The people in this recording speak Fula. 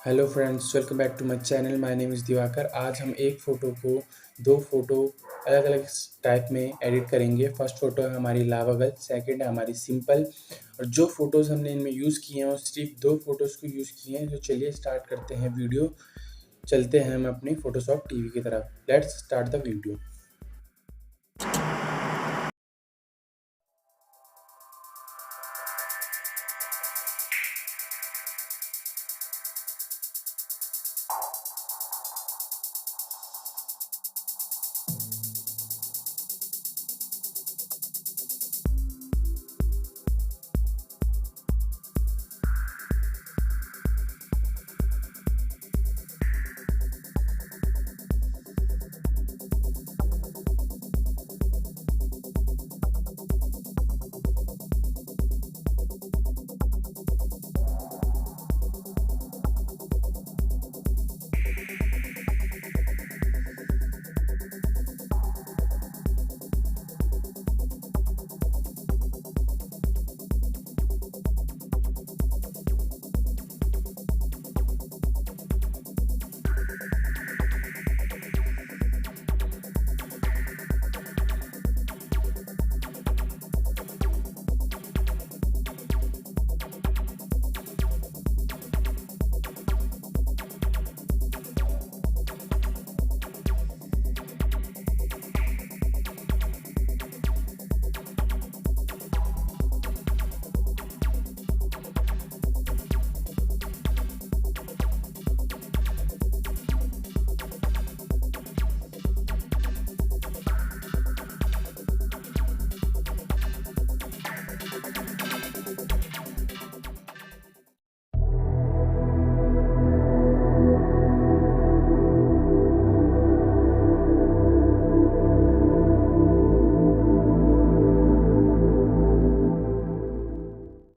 Hello friends, welcome back to my channel. My name is Diwakar. आज हम एक फ़ोटो को दो फ़ोटो अलग अलग टाइप में एडिट करेंगे। फर्स्ट फ़ोटो है हमारी लावा गर्ल, सेकंड है हमारी सिंपल। और जो फ़ोटोज़ हमने इनमें यूज़ किए हैं वो सिर्फ दो फ़ोटोज़ को यूज़ किए हैं। तो चलिए स्टार्ट करते हैं वीडियो। चलते हैं हम अपनी फ़ोटोशॉप टीवी की तरफ। Let's start the video.